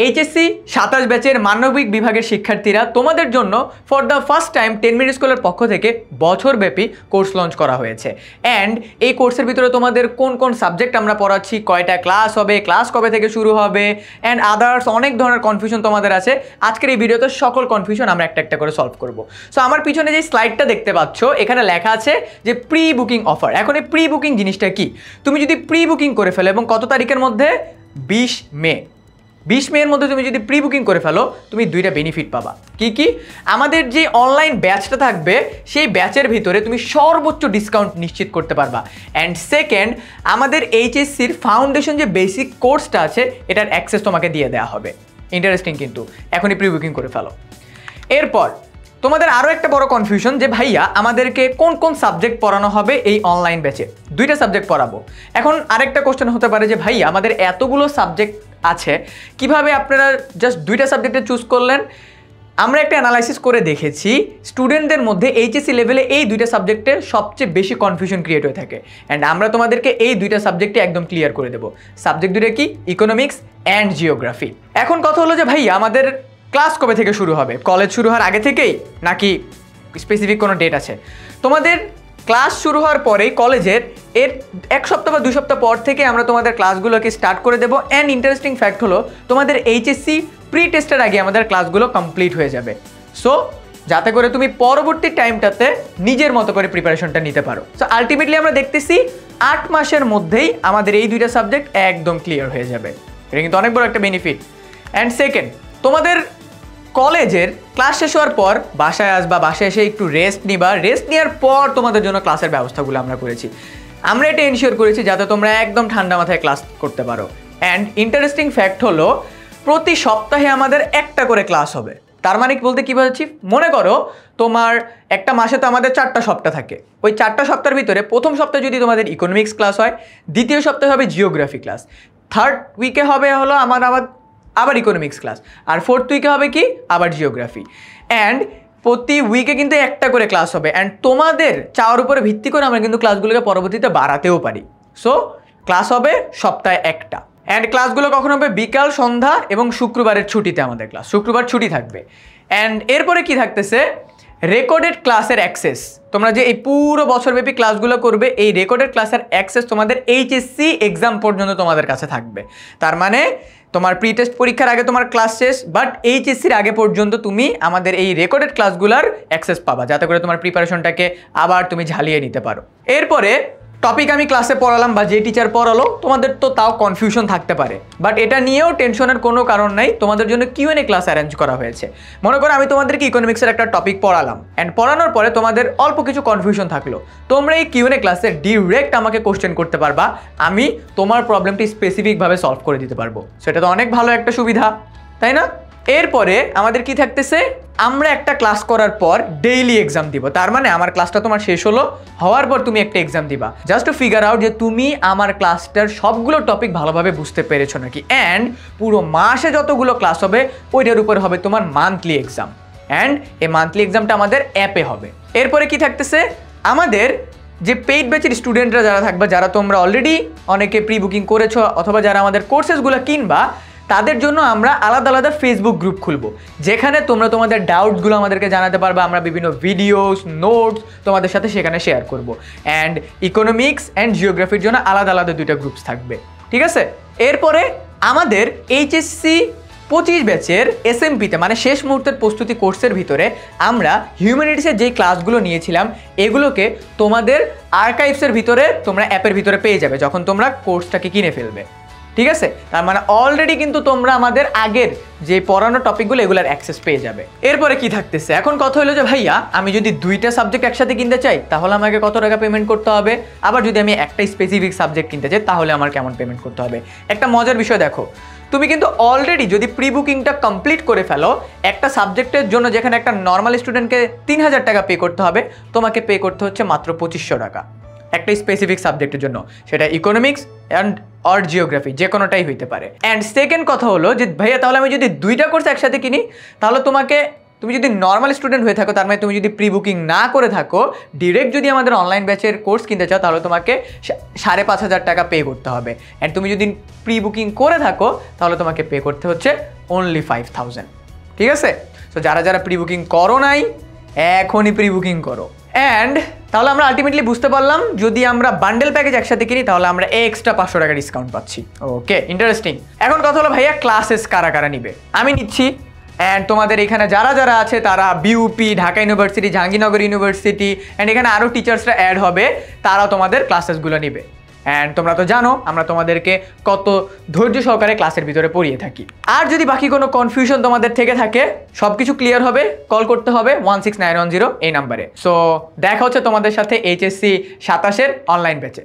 HSC 27 ব্যাচের মানবিক বিভাগের শিক্ষার্থীরা তোমাদের জন্য for the first time 10 minute স্কুলের পক্ষ থেকে বছরব্যাপী কোর্স লঞ্চ করা হয়েছে। অ্যান্ড এই কোর্সের ভিতরে তোমাদের কোন কোন সাবজেক্ট আমরা পড়াচ্ছি, কয়টা ক্লাস হবে, ক্লাস কবে থেকে শুরু হবে, অ্যান্ড আদার্স অনেক ধরনের কনফিউশন তোমাদের আছে। আজকের এই ভিডিওতে সকল কনফিউশন আমরা একটা একটা করে সলভ করব। সো আমার পিছনে যে স্লাইডটা দেখতে পাচ্ছ এখানে লেখা আছে যে প্রি বুকিং অফার। এখন এই প্রি বুকিং জিনিসটা কি? তুমি যদি প্রি বুকিং করে ফেলো এবং কত তারিখের মধ্যে 20 মের মধ্যে তুমি যদি প্রি বুকিং করে ফেলো তুমি দুইটা বেনিফিট পাবা। কি কি? আমাদের যে অনলাইন ব্যাচটা থাকবে সেই ব্যাচের ভিতরে তুমি সর্বোচ্চ ডিসকাউন্ট নিশ্চিত করতে পারবা। অ্যান্ড সেকেন্ড, আমাদের এইচএসসির ফাউন্ডেশন যে বেসিক কোর্সটা আছে এটার অ্যাক্সেস তোমাকে দিয়ে দেওয়া হবে। ইন্টারেস্টিং কিন্তু, এখনই প্রি বুকিং করে ফেলো। এরপর তোমাদের আরও একটা বড় কনফিউশন যে ভাইয়া আমাদেরকে কোন কোন সাবজেক্ট পড়ানো হবে এই অনলাইন ব্যাচে। দুইটা সাবজেক্ট পড়াবো। এখন আরেকটা কোশ্চেন হতে পারে যে ভাইয়া আমাদের এতগুলো সাবজেক্ট আছে, কিভাবে আপনারা জাস্ট দুইটা সাবজেক্টে চুজ করলেন? আমরা একটা অ্যানালাইসিস করে দেখেছি স্টুডেন্টদের মধ্যে এইচএসসি লেভেলে এই দুইটা সাবজেক্টে সবচেয়ে বেশি কনফিউশন ক্রিয়েট হয়ে থাকে। অ্যান্ড আমরা তোমাদেরকে এই দুইটা সাবজেক্টে একদম ক্লিয়ার করে দেবো। সাবজেক্ট দুইটা কি? Economics and geography. এখন কথা হলো যে ভাইয়া আমাদের ক্লাস কবে থেকে শুরু হবে? কলেজ শুরু হওয়ার আগে থেকেই নাকি স্পেসিফিক কোনো ডেট আছে? তোমাদের ক্লাস শুরু হওয়ার পরেই কলেজের এর 1 সপ্তাহ বা 2 সপ্তাহ পর থেকে আমরা তোমাদের ক্লাসগুলোকে স্টার্ট করে দেবো। অ্যান্ড ইন্টারেস্টিং ফ্যাক্ট হলো তোমাদের এইচএসসি প্রি টেস্টের আগে আমাদের ক্লাসগুলো কমপ্লিট হয়ে যাবে। সো যাতে করে তুমি পরবর্তী টাইমটাতে নিজের মতো করে প্রিপারেশনটা নিতে পারো। সো আলটিমেটলি আমরা দেখতেছি 8 মাসের মধ্যেই আমাদের এই দুইটা সাবজেক্ট একদম ক্লিয়ার হয়ে যাবে। এটা কিন্তু অনেক বড় একটা বেনিফিট। অ্যান্ড সেকেন্ড, তোমাদের কলেজের ক্লাস শেষ হওয়ার পর বাসায় আসবা, বাসায় এসে একটু রেস্ট নিবা। রেস্ট নেওয়ার পর তোমাদের জন্য ক্লাসের ব্যবস্থাগুলো আমরা করেছি। আমরা এটা এনশিওর করেছি যাতে তোমরা একদম ঠান্ডা মাথায় ক্লাস করতে পারো। অ্যান্ড ইন্টারেস্টিং ফ্যাক্ট হলো প্রতি সপ্তাহে আমাদের একটা করে ক্লাস হবে। তার মানে বলতে কী বলছি? মনে করো তোমার একটা মাসে তো আমাদের 4টা সপ্তাহ থাকে। ওই 4টা সপ্তাহের ভিতরে প্রথম সপ্তাহে যদি তোমাদের ইকোনমিক্স ক্লাস হয়, দ্বিতীয় সপ্তাহে হবে জিওগ্রাফি ক্লাস, থার্ড উইকে হবে হলো আবার ইকোনমিক্স ক্লাস, আর 4th উইকে হবে কি আবার জিওগ্রাফি। অ্যান্ড প্রতি উইকে কিন্তু একটা করে ক্লাস হবে। অ্যান্ড তোমাদের চাওয়ার উপরে ভিত্তি করে আমরা কিন্তু ক্লাসগুলোকে পরবর্তীতে বাড়াতেও পারি। সো ক্লাস হবে সপ্তাহে একটা। অ্যান্ড ক্লাসগুলো কখন হবে? বিকাল, সন্ধ্যা এবং শুক্রবারের ছুটিতে আমাদের ক্লাস। শুক্রবার ছুটি থাকবে। অ্যান্ড এরপরে কি থাকতেছে? রেকর্ডেড ক্লাসের অ্যাক্সেস। তোমরা যে এই পুরো বছরব্যাপী ক্লাসগুলো করবে এই রেকর্ডেড ক্লাসের অ্যাক্সেস তোমাদের এইচএসসি এক্সাম পর্যন্ত তোমাদের কাছে থাকবে। তার মানে তোমার প্রি টেস্ট পরীক্ষার আগে তোমার ক্লাস শেষ, বাট এইচএসসির আগে পর্যন্ত তুমি আমাদের এই রেকর্ডেড ক্লাসগুলোর অ্যাক্সেস পাবা, যাতে করে তোমার প্রিপারেশনটাকে আবার তুমি ঝালিয়ে নিতে পারো। এরপরে টপিক আমি ক্লাসে পড়ালাম বা যে টিচার পড়ালো, তোমাদের তো তাও কনফিউশন থাকতে পারে, বাট এটা নিয়েও টেনশনের কোনো কারণ নাই। তোমাদের জন্য কিউএনএ ক্লাস অ্যারেঞ্জ করা হয়েছে। মনে করো আমি তোমাদেরকে ইকোনমিক্সের একটা টপিক পড়ালাম, অ্যান্ড পড়ানোর পরে তোমাদের অল্প কিছু কনফিউশন থাকলো, তোমরা এই কিউএনএ ক্লাসে ডিরেক্ট আমাকে কোশ্চেন করতে পারবা। আমি তোমার প্রবলেমটি স্পেসিফিকভাবে সলভ করে দিতে পারবো। সেটা তো অনেক ভালো একটা সুবিধা, তাই না? এরপরে আমাদের কি থাকতেছে? আমরা একটা ক্লাস করার পর ডেইলি এক্সাম দিব। তার মানে আমার ক্লাসটা তোমার শেষ হওয়ার পর তুমি একটা এক্সাম দিবা, জাস্ট টু ফিগার আউট যে তুমি আমার ক্লাসটার সবগুলো টপিক ভালোভাবে বুঝতে পেরেছো নাকি। অ্যান্ড পুরো মাসে যতগুলো ক্লাস হবে ওইটার উপর হবে তোমার মান্থলি এক্সাম। অ্যান্ড এই মান্থলি এক্সামটা আমাদের অ্যাপে হবে। এরপরে কি থাকতেছে? আমাদের যে পেইড ব্যাচের স্টুডেন্টরা যারা থাকবে, যারা তোমরা অলরেডি অনেকে প্রি বুকিং করেছো অথবা যারা আমাদের কোর্সেসগুলো কিনবা, তাদের জন্য আমরা আলাদা আলাদা ফেসবুক গ্রুপ খুলবো, যেখানে তোমরা তোমাদের ডাউটসগুলো আমাদেরকে জানাতে পারবে। আমরা বিভিন্ন ভিডিওস, নোটস তোমাদের সাথে সেখানে শেয়ার করব। অ্যান্ড ইকোনমিক্স অ্যান্ড জিওগ্রাফির জন্য আলাদা আলাদা দুইটা গ্রুপস থাকবে, ঠিক আছে? এরপরে আমাদের এইচএসসি 25 ব্যাচের এসএমপিতে মানে শেষ মুহূর্তের প্রস্তুতি কোর্সের ভিতরে আমরা হিউম্যানিটিসের যেই ক্লাসগুলো নিয়েছিলাম এগুলোকে তোমাদের আর্কাইভসের ভিতরে তোমরা অ্যাপের ভিতরে পেয়ে যাবে যখন তোমরা কোর্সটাকে কিনে ফেলবে, ঠিক আছে? তার মানে অলরেডি কিন্তু তোমরা আমাদের আগের যে পড়ানো টপিকগুলো এগুলোর অ্যাক্সেস পেয়ে যাবে। এরপরে কি থাকতেছে? এখন কথা হলো যে ভাইয়া আমি যদি দুইটা সাবজেক্ট একসাথে কিনতে চাই তাহলে আমাকে কত টাকা পেমেন্ট করতে হবে, আবার যদি আমি একটা স্পেসিফিক সাবজেক্ট কিনতে চাই তাহলে আমার কেমন পেমেন্ট করতে হবে। একটা মজার বিষয় দেখো, তুমি কিন্তু অলরেডি যদি প্রি বুকিংটা কমপ্লিট করে ফেলো একটা সাবজেক্টের জন্য, যেখানে একটা নর্মাল স্টুডেন্টকে 3000 টাকা পে করতে হবে, তোমাকে পে করতে হচ্ছে মাত্র 2500 টাকা একটা স্পেসিফিক সাবজেক্টের জন্য, সেটা ইকোনমিক্স অ্যান্ড অর জিওগ্রাফি যে কোনোটাই হইতে পারে। অ্যান্ড সেকেন্ড কথা হলো যে ভাইয়া তাহলে আমি যদি দুইটা কোর্স একসাথে কিনি তাহলে তোমাকে তুমি যদি নর্মাল স্টুডেন্ট হয়ে থাকো, তার মানে তুমি যদি প্রি বুকিং না করে থাকো, ডিরেক্ট যদি আমাদের অনলাইন ব্যাচের কোর্স কিনতে চাও, তাহলে তোমাকে 5,500 টাকা পে করতে হবে। অ্যান্ড তুমি যদি প্রি বুকিং করে থাকো, তাহলে তোমাকে পে করতে হচ্ছে অনলি 5,000। ঠিক আছে? সো যারা যারা প্রি বুকিং করো নাই, এখনই প্রি বুকিং করো। অ্যান্ড তাহলে আমরা আলটিমেটলি বুঝতে পারলাম, যদি আমরা বান্ডেল প্যাকেজ একসাথে কিনি তাহলে আমরা এক্সট্রা 500 টাকা ডিসকাউন্ট পাচ্ছি। ওকে, ইন্টারেস্টিং। এখন কথা হলো ভাইয়া, ক্লাসেস কারা কারা নিবে? আমি নিচ্ছি। অ্যান্ড তোমাদের এখানে যারা যারা আছে তারা BUP, Dhaka university, Jahangirnagar university, and এখানে আরও টিচার্সরা অ্যাড হবে, তারাও তোমাদের ক্লাসেসগুলো নিবে। অ্যান্ড তোমরা তো জানো আমরা তোমাদেরকে কত ধৈর্য সহকারে ক্লাসের ভিতরে পড়িয়ে থাকি। আর যদি বাকি কোনো কনফিউশন তোমাদের থেকে থাকে, সব কিছু ক্লিয়ার হবে, কল করতে হবে 16910 এই নাম্বারে। সো দেখা হচ্ছে তোমাদের সাথে HSC 27-এর অনলাইন ব্যাচে।